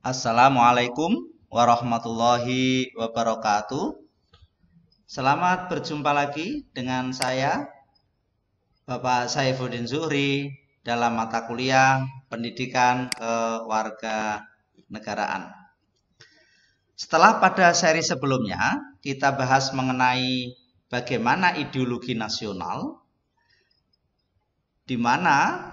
Assalamualaikum warahmatullahi wabarakatuh. Selamat berjumpa lagi dengan saya, Bapak Saifuddin Zuhri, dalam mata kuliah Pendidikan Kewarganegaraan. Setelah pada seri sebelumnya, kita bahas mengenai bagaimana ideologi nasional, di mana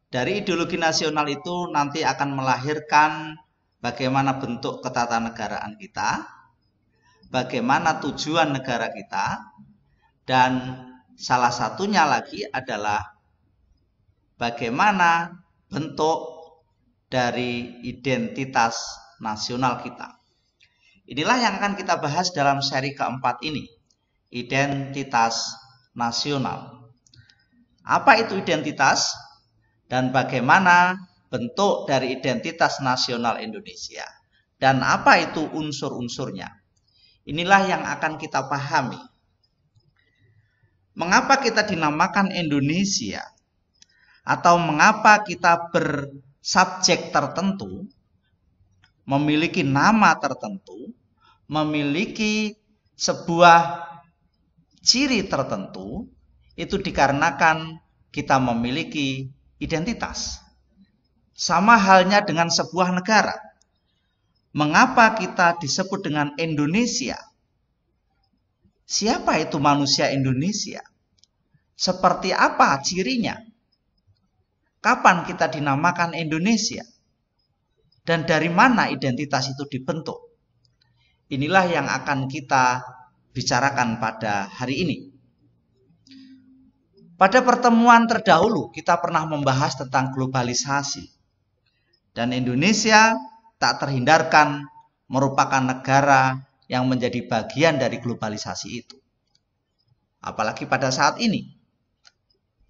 dari ideologi nasional itu nanti akan melahirkan bagaimana bentuk ketatanegaraan kita, bagaimana tujuan negara kita, dan salah satunya lagi adalah bagaimana bentuk dari identitas nasional kita. Inilah yang akan kita bahas dalam seri keempat ini, identitas nasional. Apa itu identitas? Dan bagaimana bentuk dari identitas nasional Indonesia, dan apa itu unsur-unsurnya. Inilah yang akan kita pahami. Mengapa kita dinamakan Indonesia, atau mengapa kita bersubjek tertentu, memiliki nama tertentu, memiliki sebuah ciri tertentu, itu dikarenakan kita memiliki identitas. Sama halnya dengan sebuah negara. Mengapa kita disebut dengan Indonesia? Siapa itu manusia Indonesia? Seperti apa cirinya? Kapan kita dinamakan Indonesia? Dan dari mana identitas itu dibentuk? Inilah yang akan kita bicarakan pada hari ini. Pada pertemuan terdahulu kita pernah membahas tentang globalisasi. Dan Indonesia tak terhindarkan merupakan negara yang menjadi bagian dari globalisasi itu. Apalagi pada saat ini.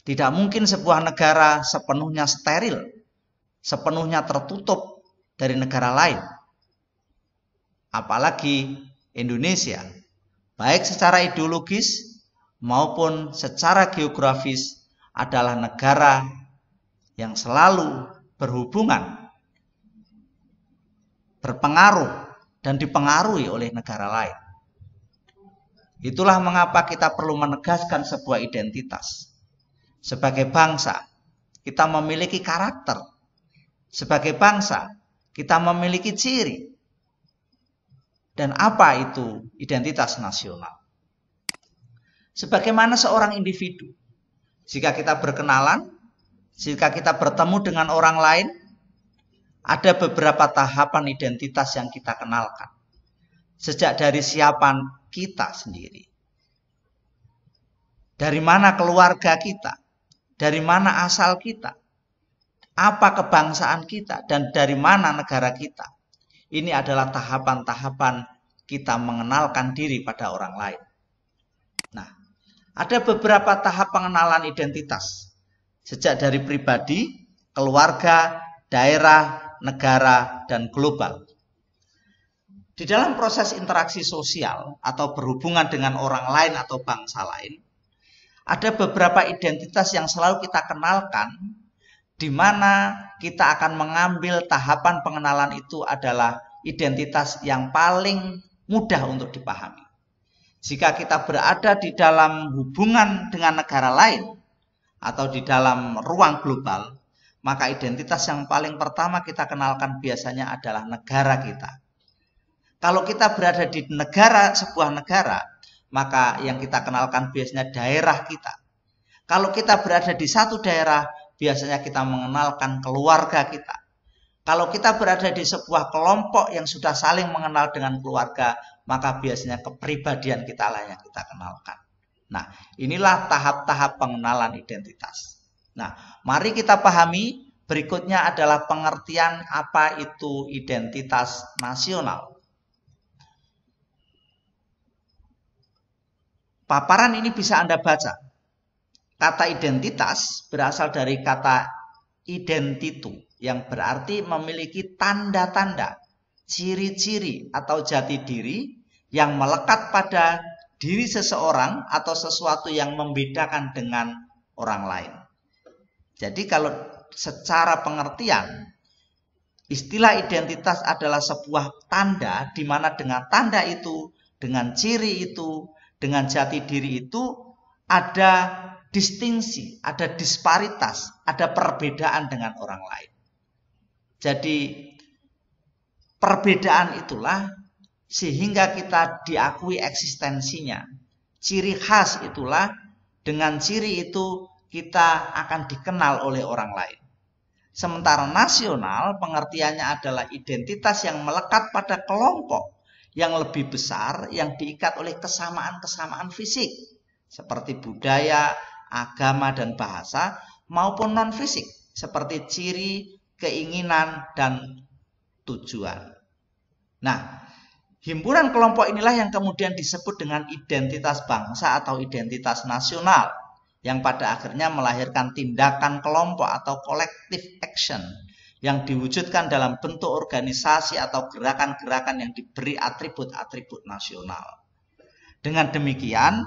Tidak mungkin sebuah negara sepenuhnya steril, sepenuhnya tertutup dari negara lain. Apalagi Indonesia, baik secara ideologis maupun secara geografis adalah negara yang selalu berhubungan, berpengaruh, dan dipengaruhi oleh negara lain. Itulah mengapa kita perlu menegaskan sebuah identitas. Sebagai bangsa, kita memiliki karakter. Sebagai bangsa, kita memiliki ciri. Dan apa itu identitas nasional? Sebagaimana seorang individu, jika kita berkenalan, jika kita bertemu dengan orang lain, ada beberapa tahapan identitas yang kita kenalkan. Sejak dari siapan kita sendiri. Dari mana keluarga kita, dari mana asal kita, apa kebangsaan kita, dan dari mana negara kita. Ini adalah tahapan-tahapan kita mengenalkan diri pada orang lain. Nah, ada beberapa tahap pengenalan identitas. Sejak dari pribadi, keluarga, daerah, negara, dan global. Di dalam proses interaksi sosial atau berhubungan dengan orang lain atau bangsa lain, ada beberapa identitas yang selalu kita kenalkan, di mana kita akan mengambil tahapan pengenalan itu adalah identitas yang paling mudah untuk dipahami. Jika kita berada di dalam hubungan dengan negara lain atau di dalam ruang global, maka identitas yang paling pertama kita kenalkan biasanya adalah negara kita. Kalau kita berada di sebuah negara, maka yang kita kenalkan biasanya daerah kita. Kalau kita berada di satu daerah, biasanya kita mengenalkan keluarga kita. Kalau kita berada di sebuah kelompok yang sudah saling mengenal dengan keluarga, maka biasanya kepribadian kita lah yang kita kenalkan. Nah, inilah tahap-tahap pengenalan identitas. Nah, mari kita pahami, berikutnya adalah pengertian apa itu identitas nasional. Paparan ini bisa Anda baca. Kata identitas berasal dari kata identitu, yang berarti memiliki tanda-tanda, ciri-ciri atau jati diri yang melekat pada diri seseorang atau sesuatu yang membedakan dengan orang lain. Jadi kalau secara pengertian, Istilah identitas adalah sebuah tanda di mana dengan tanda itu, dengan ciri itu, dengan jati diri itu ada distingsi, ada disparitas, ada perbedaan dengan orang lain. Jadi perbedaan itulah sehingga kita diakui eksistensinya. Ciri khas itulah dengan ciri itu kita akan dikenal oleh orang lain. Sementara nasional pengertiannya adalah identitas yang melekat pada kelompok yang lebih besar yang diikat oleh kesamaan-kesamaan fisik seperti budaya, agama, dan bahasa maupun non-fisik seperti ciri, keinginan, dan tujuan. Nah, himpunan kelompok inilah yang kemudian disebut dengan identitas bangsa atau identitas nasional, yang pada akhirnya melahirkan tindakan kelompok atau collective action yang diwujudkan dalam bentuk organisasi atau gerakan-gerakan yang diberi atribut-atribut nasional. Dengan demikian,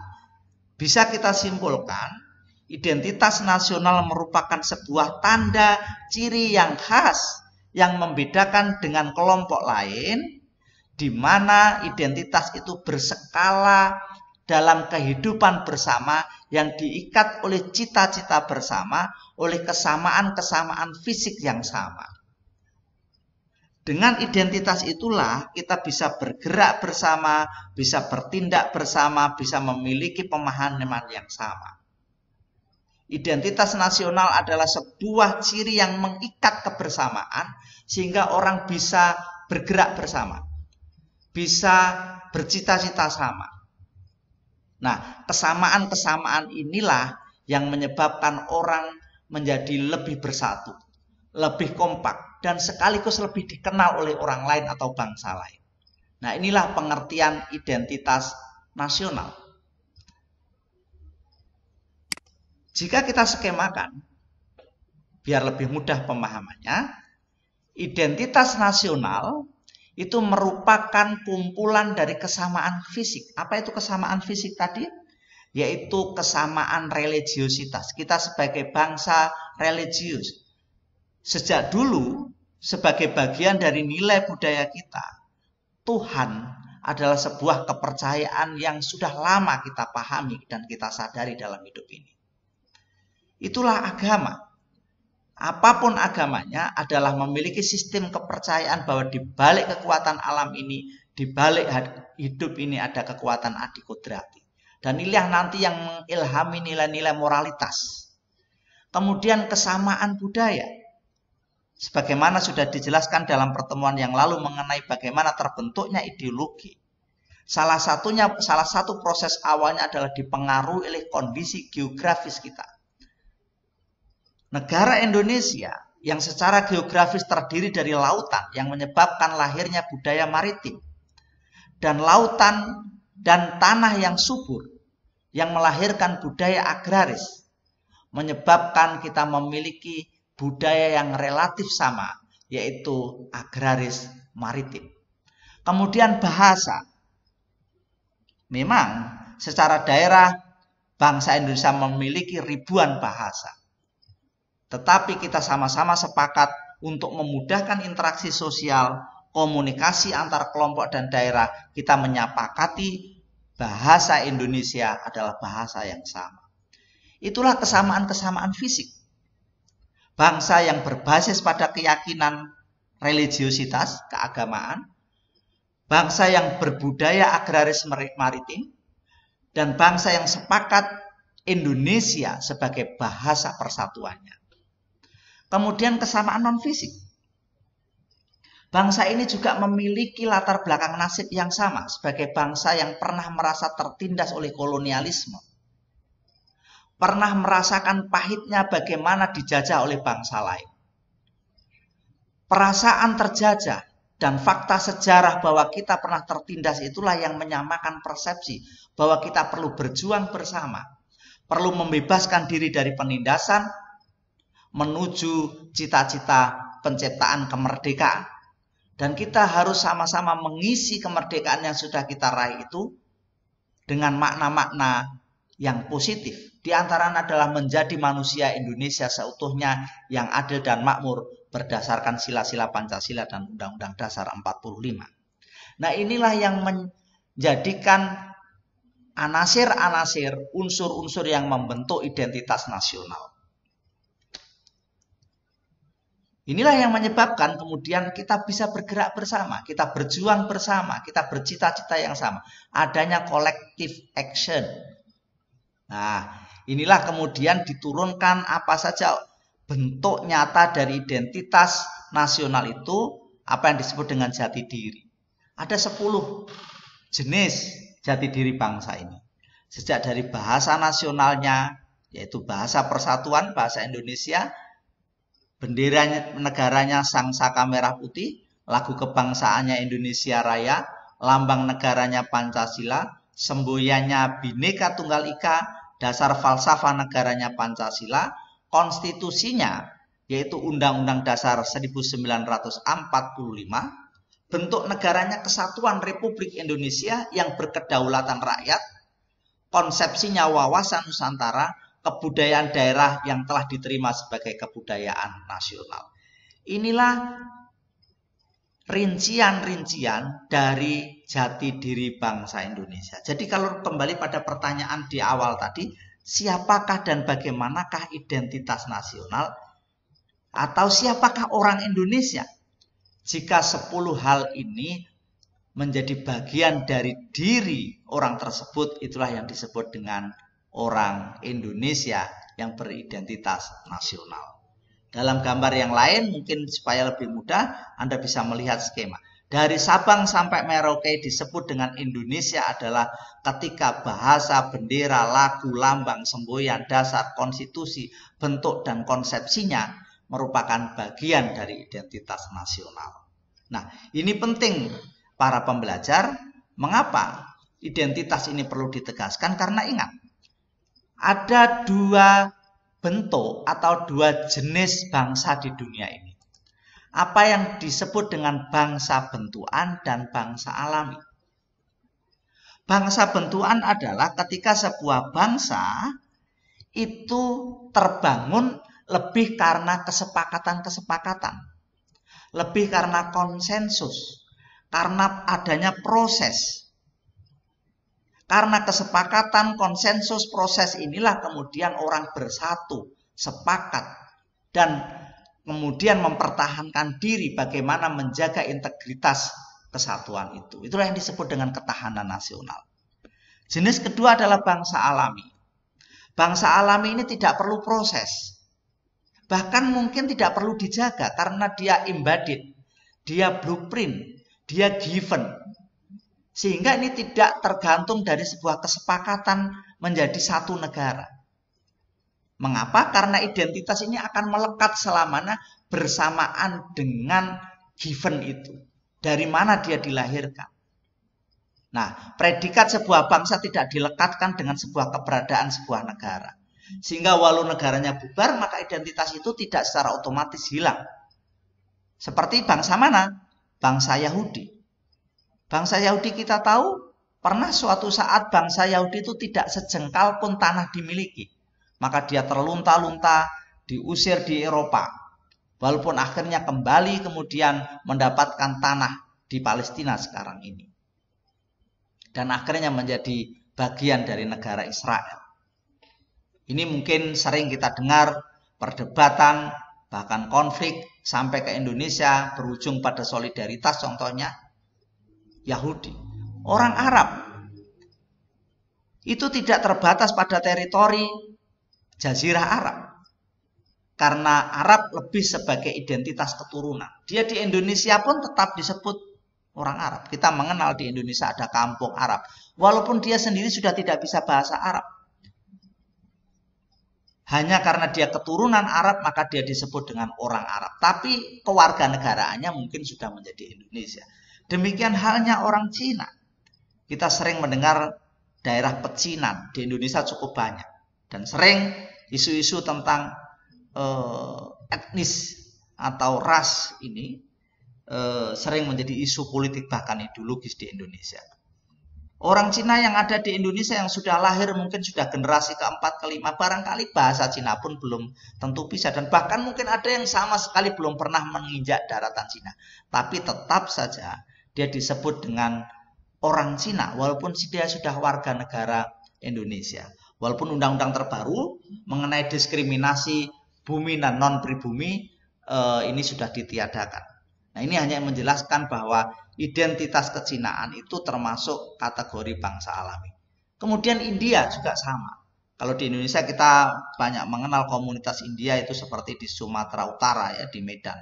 bisa kita simpulkan, identitas nasional merupakan sebuah tanda ciri yang khas yang membedakan dengan kelompok lain, di mana identitas itu berskala dalam kehidupan bersama yang diikat oleh cita-cita bersama, oleh kesamaan-kesamaan fisik yang sama. Dengan identitas itulah kita bisa bergerak bersama, bisa bertindak bersama, bisa memiliki pemahaman yang sama. Identitas nasional adalah sebuah ciri yang mengikat kebersamaan sehingga orang bisa bergerak bersama, bisa bercita-cita sama. Nah, kesamaan-kesamaan inilah yang menyebabkan orang menjadi lebih bersatu, lebih kompak, dan sekaligus lebih dikenal oleh orang lain atau bangsa lain. Nah, inilah pengertian identitas nasional. Jika kita skemakan, biar lebih mudah pemahamannya, identitas nasional itu merupakan kumpulan dari kesamaan fisik. Apa itu kesamaan fisik tadi? Yaitu kesamaan religiositas. Kita sebagai bangsa religius. Sejak dulu, sebagai bagian dari nilai budaya kita, Tuhan adalah sebuah kepercayaan yang sudah lama kita pahami dan kita sadari dalam hidup ini. Itulah agama. Apapun agamanya adalah memiliki sistem kepercayaan bahwa di balik kekuatan alam ini, di balik hidup ini ada kekuatan adikodrati. Dan inilah nanti yang mengilhami nilai-nilai moralitas. Kemudian kesamaan budaya. Sebagaimana sudah dijelaskan dalam pertemuan yang lalu mengenai bagaimana terbentuknya ideologi. Salah satu proses awalnya adalah dipengaruhi oleh kondisi geografis kita. Negara Indonesia yang secara geografis terdiri dari lautan yang menyebabkan lahirnya budaya maritim. Dan lautan dan tanah yang subur yang melahirkan budaya agraris. Menyebabkan kita memiliki budaya yang relatif sama, yaitu agraris maritim. Kemudian bahasa. Memang secara daerah bangsa Indonesia memiliki ribuan bahasa. Tetapi kita sama-sama sepakat untuk memudahkan interaksi sosial, komunikasi antar kelompok dan daerah, kita menyepakati bahasa Indonesia adalah bahasa yang sama. Itulah kesamaan-kesamaan fisik. Bangsa yang berbasis pada keyakinan religiositas, keagamaan, bangsa yang berbudaya agraris maritim, dan bangsa yang sepakat Indonesia sebagai bahasa persatuannya. Kemudian kesamaan non-fisik. Bangsa ini juga memiliki latar belakang nasib yang sama sebagai bangsa yang pernah merasa tertindas oleh kolonialisme. Pernah merasakan pahitnya bagaimana dijajah oleh bangsa lain. Perasaan terjajah dan fakta sejarah bahwa kita pernah tertindas itulah yang menyamakan persepsi bahwa kita perlu berjuang bersama. Perlu membebaskan diri dari penindasan, menuju cita-cita penciptaan kemerdekaan. Dan kita harus sama-sama mengisi kemerdekaan yang sudah kita raih itu dengan makna-makna yang positif. Di antaranya adalah menjadi manusia Indonesia seutuhnya yang adil dan makmur, berdasarkan sila-sila Pancasila dan Undang-Undang Dasar 45. Nah, inilah yang menjadikan anasir-anasir, unsur-unsur yang membentuk identitas nasional. Inilah yang menyebabkan kemudian kita bisa bergerak bersama, kita berjuang bersama, kita bercita-cita yang sama. Adanya collective action. Nah, inilah kemudian diturunkan apa saja bentuk nyata dari identitas nasional itu, apa yang disebut dengan jati diri. Ada 10 jenis jati diri bangsa ini. Sejak dari bahasa nasionalnya, yaitu bahasa persatuan, bahasa Indonesia, bendera negaranya sang saka merah putih, lagu kebangsaannya Indonesia Raya, lambang negaranya Pancasila, semboyannya Bhinneka Tunggal Ika, dasar falsafah negaranya Pancasila, konstitusinya yaitu Undang-Undang Dasar 1945, bentuk negaranya Kesatuan Republik Indonesia yang berkedaulatan rakyat, konsepsinya wawasan Nusantara, kebudayaan daerah yang telah diterima sebagai kebudayaan nasional. Inilah rincian-rincian dari jati diri bangsa Indonesia. Jadi kalau kembali pada pertanyaan di awal tadi, siapakah dan bagaimanakah identitas nasional? Atau siapakah orang Indonesia? Jika 10 hal ini menjadi bagian dari diri orang tersebut, itulah yang disebut dengan orang Indonesia yang beridentitas nasional. Dalam gambar yang lain, mungkin supaya lebih mudah, Anda bisa melihat skema. Dari Sabang sampai Merauke disebut dengan Indonesia adalah ketika bahasa, bendera, lagu, lambang, semboyan, dasar, konstitusi, bentuk, dan konsepsinya merupakan bagian dari identitas nasional. Nah, ini penting para pembelajar. Mengapa identitas ini perlu ditegaskan? Karena ingat, ada 2 bentuk atau 2 jenis bangsa di dunia ini. Apa yang disebut dengan bangsa bentukan dan bangsa alami. Bangsa bentukan adalah ketika sebuah bangsa itu terbangun lebih karena kesepakatan-kesepakatan, lebih karena konsensus, karena adanya proses. Karena kesepakatan, konsensus, proses inilah kemudian orang bersatu, sepakat, dan kemudian mempertahankan diri bagaimana menjaga integritas kesatuan itu. Itulah yang disebut dengan ketahanan nasional. Jenis kedua adalah bangsa alami. Bangsa alami ini tidak perlu proses. Bahkan mungkin tidak perlu dijaga karena dia embodied, dia blueprint, dia given. Sehingga ini tidak tergantung dari sebuah kesepakatan menjadi satu negara. Mengapa? Karena identitas ini akan melekat selamanya bersamaan dengan given itu. Dari mana dia dilahirkan. Nah, predikat sebuah bangsa tidak dilekatkan dengan sebuah keberadaan sebuah negara. Sehingga walau negaranya bubar, maka identitas itu tidak secara otomatis hilang. Seperti bangsa mana? Bangsa Yahudi. Bangsa Yahudi kita tahu, pernah suatu saat bangsa Yahudi itu tidak sejengkal pun tanah dimiliki. Maka dia terlunta-lunta, diusir di Eropa. Walaupun akhirnya kembali kemudian mendapatkan tanah di Palestina sekarang ini. Dan akhirnya menjadi bagian dari negara Israel. Ini mungkin sering kita dengar perdebatan, bahkan konflik sampai ke Indonesia berujung pada solidaritas, contohnya Yahudi. Orang Arab itu tidak terbatas pada teritori Jazirah Arab. Karena Arab lebih sebagai identitas keturunan. Dia di Indonesia pun tetap disebut orang Arab. Kita mengenal di Indonesia ada kampung Arab. Walaupun dia sendiri sudah tidak bisa bahasa Arab. Hanya karena dia keturunan Arab maka dia disebut dengan orang Arab. Tapi kewarganegaraannya mungkin sudah menjadi Indonesia. Demikian halnya orang Cina. Kita sering mendengar daerah pecinan di Indonesia cukup banyak. Dan sering isu-isu tentang etnis atau ras ini sering menjadi isu politik bahkan ideologis di Indonesia. Orang Cina yang ada di Indonesia yang sudah lahir mungkin sudah generasi keempat, kelima, barangkali bahasa Cina pun belum tentu bisa. Dan bahkan mungkin ada yang sama sekali belum pernah menginjak daratan Cina. Tapi tetap saja dia disebut dengan orang Cina walaupun dia sudah warga negara Indonesia. Walaupun undang-undang terbaru mengenai diskriminasi bumi dan non-pribumi ini sudah ditiadakan. Nah, ini hanya menjelaskan bahwa identitas kecinaan itu termasuk kategori bangsa alami. Kemudian India juga sama. Kalau di Indonesia kita banyak mengenal komunitas India itu seperti di Sumatera Utara ya, di Medan.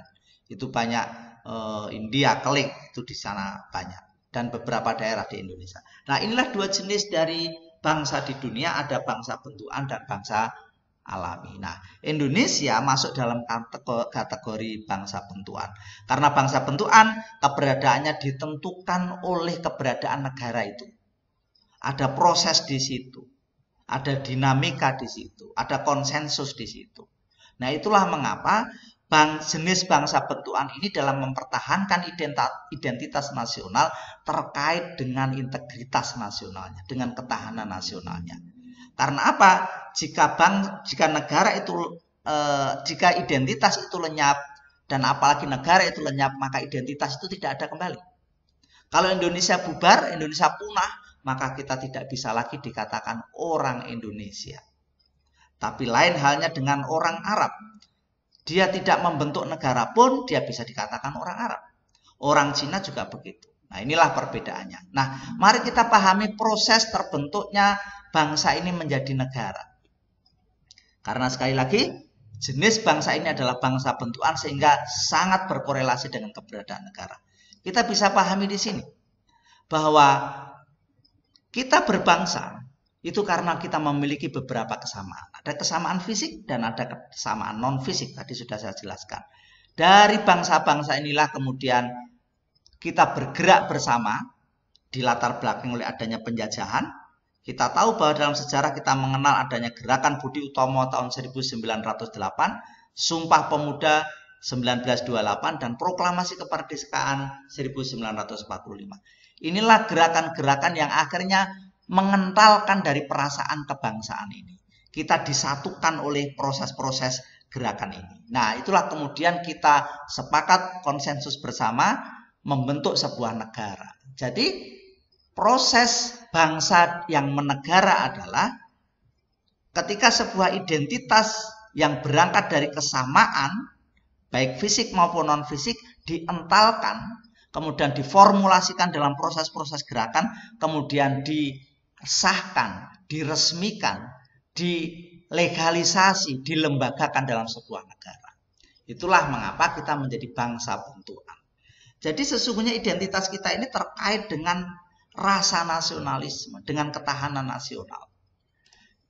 Itu banyak India, Kelik itu di sana banyak. Dan beberapa daerah di Indonesia. Nah, inilah dua jenis dari bangsa di dunia, ada bangsa bentukan dan bangsa alami. Nah, Indonesia masuk dalam kategori bangsa bentukan. Karena bangsa bentukan keberadaannya ditentukan oleh keberadaan negara itu. Ada proses di situ. Ada dinamika di situ. Ada konsensus di situ. Nah, itulah mengapa jenis bangsa bentukan ini dalam mempertahankan identitas nasional terkait dengan integritas nasionalnya, dengan ketahanan nasionalnya. Karena apa? Jika negara itu jika identitas itu lenyap dan apalagi negara itu lenyap, maka identitas itu tidak ada kembali. Kalau Indonesia bubar, Indonesia punah, maka kita tidak bisa lagi dikatakan orang Indonesia. Tapi lain halnya dengan orang Arab. Dia tidak membentuk negara pun dia bisa dikatakan orang Arab. Orang Cina juga begitu. Nah, inilah perbedaannya. Nah, mari kita pahami proses terbentuknya bangsa ini menjadi negara. Karena sekali lagi, jenis bangsa ini adalah bangsa bentukan sehingga sangat berkorelasi dengan keberadaan negara. Kita bisa pahami di sini bahwa kita berbangsa itu karena kita memiliki beberapa kesamaan. Ada kesamaan fisik dan ada kesamaan non-fisik. Tadi sudah saya jelaskan. Dari bangsa-bangsa inilah kemudian kita bergerak bersama di latar belakang oleh adanya penjajahan. Kita tahu bahwa dalam sejarah kita mengenal adanya gerakan Budi Utomo tahun 1908, Sumpah Pemuda 1928, dan Proklamasi Kemerdekaan 1945. Inilah gerakan-gerakan yang akhirnya mengentalkan dari perasaan kebangsaan ini. Kita disatukan oleh proses-proses gerakan ini. Nah, itulah kemudian kita sepakat konsensus bersama membentuk sebuah negara. Jadi, proses bangsa yang menegara adalah ketika sebuah identitas yang berangkat dari kesamaan, baik fisik maupun non-fisik, dientalkan, kemudian diformulasikan dalam proses-proses gerakan, kemudian disahkan, diresmikan, dilegalisasi, dilembagakan dalam sebuah negara. Itulah mengapa kita menjadi bangsa bentukan. Jadi sesungguhnya identitas kita ini terkait dengan rasa nasionalisme, dengan ketahanan nasional.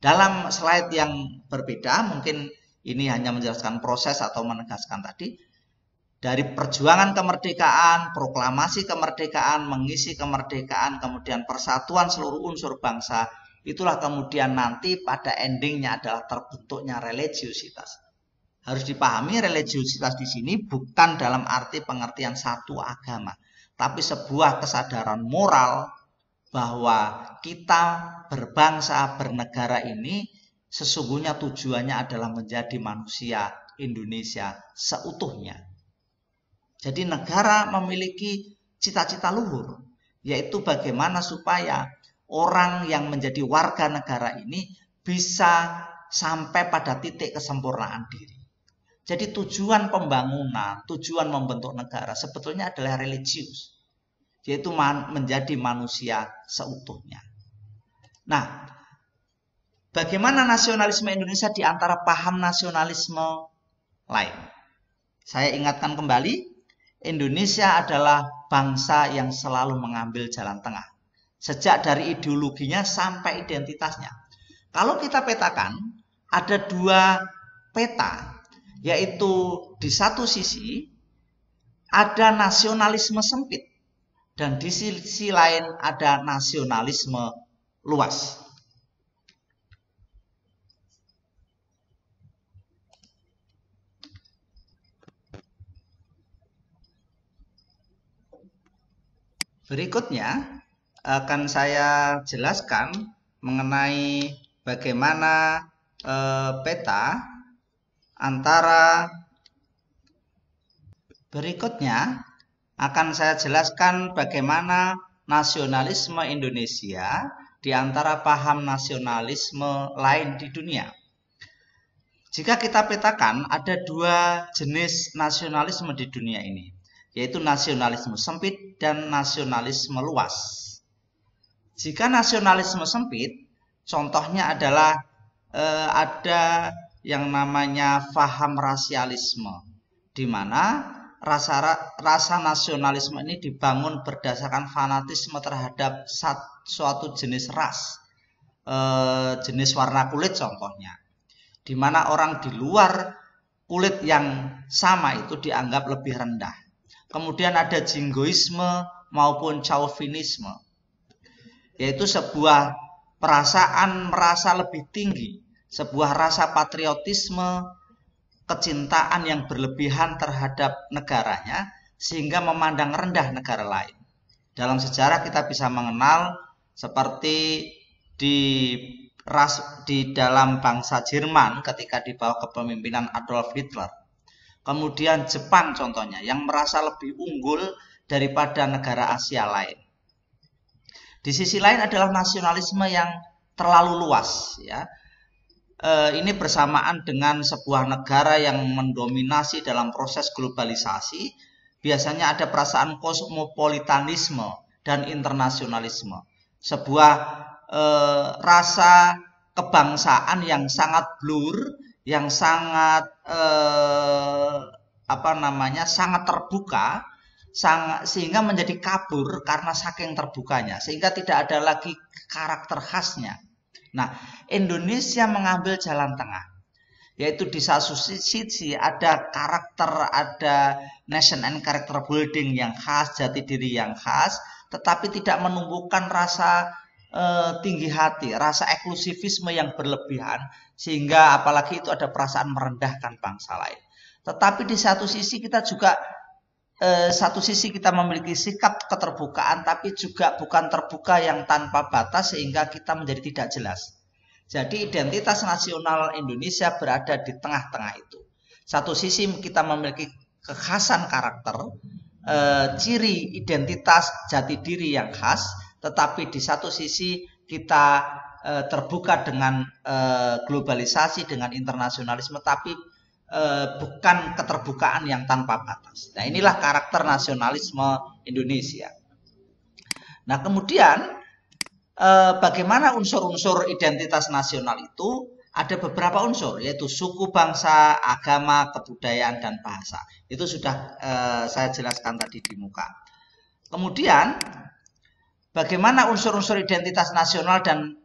Dalam slide yang berbeda, mungkin ini hanya menjelaskan proses atau menegaskan tadi, dari perjuangan kemerdekaan, proklamasi kemerdekaan, mengisi kemerdekaan, kemudian persatuan seluruh unsur bangsa, itulah kemudian nanti pada endingnya adalah terbentuknya religiositas. Harus dipahami religiositas di sini bukan dalam arti pengertian satu agama, tapi sebuah kesadaran moral bahwa kita berbangsa, bernegara ini sesungguhnya tujuannya adalah menjadi manusia Indonesia seutuhnya. Jadi negara memiliki cita-cita luhur, yaitu bagaimana supaya orang yang menjadi warga negara ini bisa sampai pada titik kesempurnaan diri. Jadi tujuan pembangunan, tujuan membentuk negara sebetulnya adalah religius, yaitu menjadi manusia seutuhnya. Nah, bagaimana nasionalisme Indonesia di antara paham nasionalisme lain? Saya ingatkan kembali, Indonesia adalah bangsa yang selalu mengambil jalan tengah. Sejak dari ideologinya sampai identitasnya. Kalau kita petakan, ada dua peta, yaitu di satu sisi ada nasionalisme sempit dan di sisi lain ada nasionalisme luas. Berikutnya akan saya jelaskan mengenai bagaimana peta antara berikutnya akan saya jelaskan bagaimana nasionalisme Indonesia di antara paham nasionalisme lain di dunia. Jika kita petakan, ada dua jenis nasionalisme di dunia ini, yaitu nasionalisme sempit dan nasionalisme luas. Jika nasionalisme sempit, contohnya adalah ada yang namanya paham rasialisme, di mana rasa nasionalisme ini dibangun berdasarkan fanatisme terhadap suatu jenis ras, jenis warna kulit contohnya, di mana orang di luar kulit yang sama itu dianggap lebih rendah. Kemudian ada jingoisme maupun chauvinisme, yaitu sebuah perasaan merasa lebih tinggi, sebuah rasa patriotisme, kecintaan yang berlebihan terhadap negaranya sehingga memandang rendah negara lain. Dalam sejarah kita bisa mengenal seperti di dalam bangsa Jerman ketika di bawah kepemimpinan Adolf Hitler. Kemudian Jepang contohnya yang merasa lebih unggul daripada negara Asia lain. Di sisi lain adalah nasionalisme yang terlalu luas, ya. Ini bersamaan dengan sebuah negara yang mendominasi dalam proses globalisasi. Biasanya ada perasaan kosmopolitanisme dan internasionalisme. Sebuah rasa kebangsaan yang sangat blur, yang sangat sangat terbuka, sehingga menjadi kabur karena saking terbukanya, sehingga tidak ada lagi karakter khasnya. Nah, Indonesia mengambil jalan tengah, yaitu di satu sisi ada karakter, ada nation and character building yang khas, jati diri yang khas, tetapi tidak menumbuhkan rasa tinggi hati, rasa eksklusivisme yang berlebihan, sehingga apalagi itu ada perasaan merendahkan bangsa lain. Tetapi di satu sisi kita juga memiliki sikap keterbukaan, tapi juga bukan terbuka yang tanpa batas sehingga kita menjadi tidak jelas. Jadi identitas nasional Indonesia berada di tengah-tengah itu. Satu sisi kita memiliki kekhasan karakter, ciri identitas jati diri yang khas, tetapi di satu sisi kita terbuka dengan globalisasi, dengan internasionalisme, tapi bukan keterbukaan yang tanpa batas. Nah, inilah karakter nasionalisme Indonesia. Nah, kemudian bagaimana unsur-unsur identitas nasional itu? Ada beberapa unsur, yaitu suku, bangsa, agama, kebudayaan, dan bahasa. Itu sudah saya jelaskan tadi di muka. Kemudian bagaimana unsur-unsur identitas nasional dan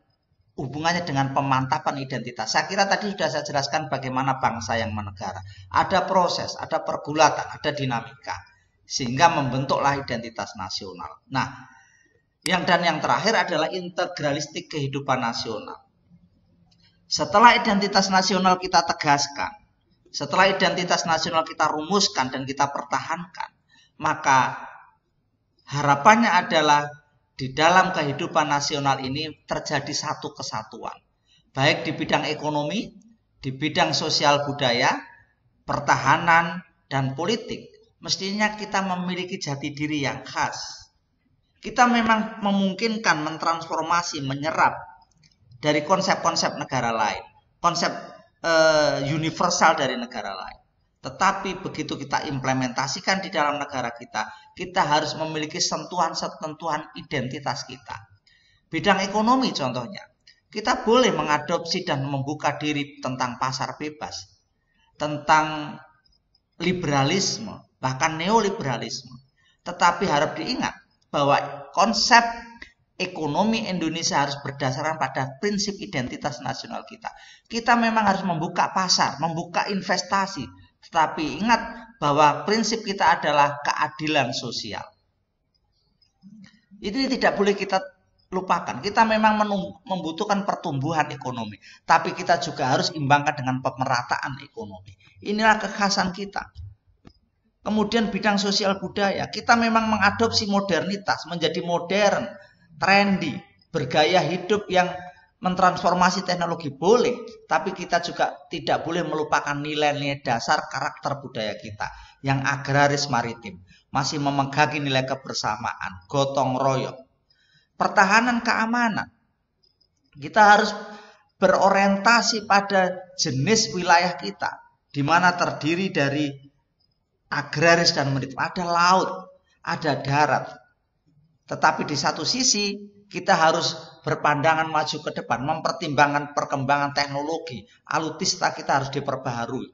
hubungannya dengan pemantapan identitas. Saya kira tadi sudah saya jelaskan bagaimana bangsa yang menegara. Ada proses, ada pergulatan, ada dinamika. Sehingga membentuklah identitas nasional. Nah, yang terakhir adalah integralistik kehidupan nasional. Setelah identitas nasional kita tegaskan, setelah identitas nasional kita rumuskan dan kita pertahankan, maka harapannya adalah di dalam kehidupan nasional ini terjadi satu kesatuan. Baik di bidang ekonomi, di bidang sosial budaya, pertahanan, dan politik. Mestinya kita memiliki jati diri yang khas. Kita memang memungkinkan mentransformasi, menyerap dari konsep-konsep negara lain. Konsep universal dari negara lain. Tetapi begitu kita implementasikan di dalam negara kita, kita harus memiliki sentuhan-sentuhan identitas kita. Bidang ekonomi contohnya, kita boleh mengadopsi dan membuka diri tentang pasar bebas, tentang liberalisme, bahkan neoliberalisme. Tetapi harap diingat bahwa konsep ekonomi Indonesia harus berdasarkan pada prinsip identitas nasional kita. Kita memang harus membuka pasar, membuka investasi. Tetapi ingat bahwa prinsip kita adalah keadilan sosial. Ini tidak boleh kita lupakan. Kita memang membutuhkan pertumbuhan ekonomi. Tapi kita juga harus imbangkan dengan pemerataan ekonomi. Inilah kekhasan kita. Kemudian bidang sosial budaya. Kita memang mengadopsi modernitas, menjadi modern. trendy, bergaya hidup yang mentransformasi teknologi boleh, tapi kita juga tidak boleh melupakan nilai-nilai dasar karakter budaya kita yang agraris maritim, masih memegangi nilai kebersamaan, gotong royong, pertahanan keamanan. Kita harus berorientasi pada jenis wilayah kita, di mana terdiri dari agraris dan maritim. Ada laut, ada darat. Tetapi di satu sisi kita harus berpandangan maju ke depan, mempertimbangkan perkembangan teknologi. Alutsista kita harus diperbaharui.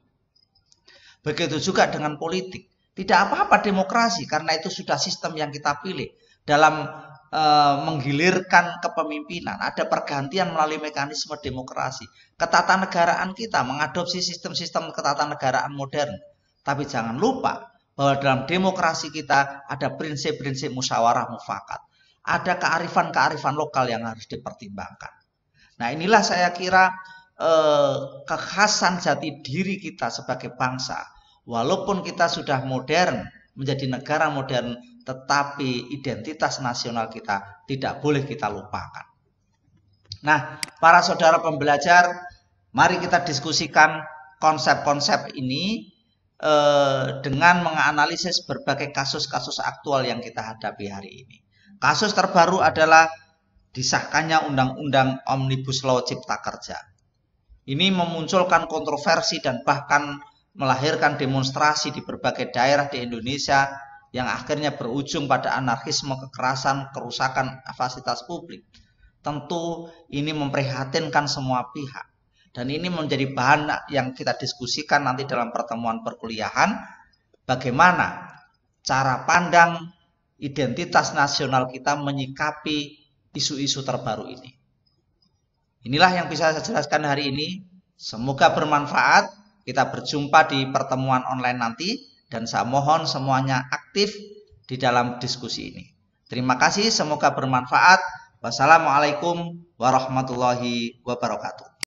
Begitu juga dengan politik. Tidak apa-apa demokrasi, karena itu sudah sistem yang kita pilih. Dalam menggilirkan kepemimpinan, ada pergantian melalui mekanisme demokrasi. Ketatanegaraan kita mengadopsi sistem-sistem ketatanegaraan modern. Tapi jangan lupa bahwa dalam demokrasi kita ada prinsip-prinsip musyawarah mufakat. Ada kearifan-kearifan lokal yang harus dipertimbangkan. Nah, inilah saya kira kekhasan jati diri kita sebagai bangsa. Walaupun kita sudah modern, menjadi negara modern, tetapi identitas nasional kita tidak boleh kita lupakan. Nah, para saudara pembelajar, mari kita diskusikan konsep-konsep ini dengan menganalisis berbagai kasus-kasus aktual yang kita hadapi hari ini. Kasus terbaru adalah disahkannya Undang-Undang Omnibus Law Cipta Kerja. Ini memunculkan kontroversi dan bahkan melahirkan demonstrasi di berbagai daerah di Indonesia yang akhirnya berujung pada anarkisme, kekerasan, kerusakan fasilitas publik. Tentu ini memprihatinkan semua pihak. Dan ini menjadi bahan yang kita diskusikan nanti dalam pertemuan perkuliahan. Bagaimana cara pandang identitas nasional kita menyikapi isu-isu terbaru ini. Inilah yang bisa saya jelaskan hari ini. Semoga bermanfaat. Kita berjumpa di pertemuan online nanti. Dan saya mohon semuanya aktif di dalam diskusi ini. Terima kasih, semoga bermanfaat. Wassalamualaikum warahmatullahi wabarakatuh.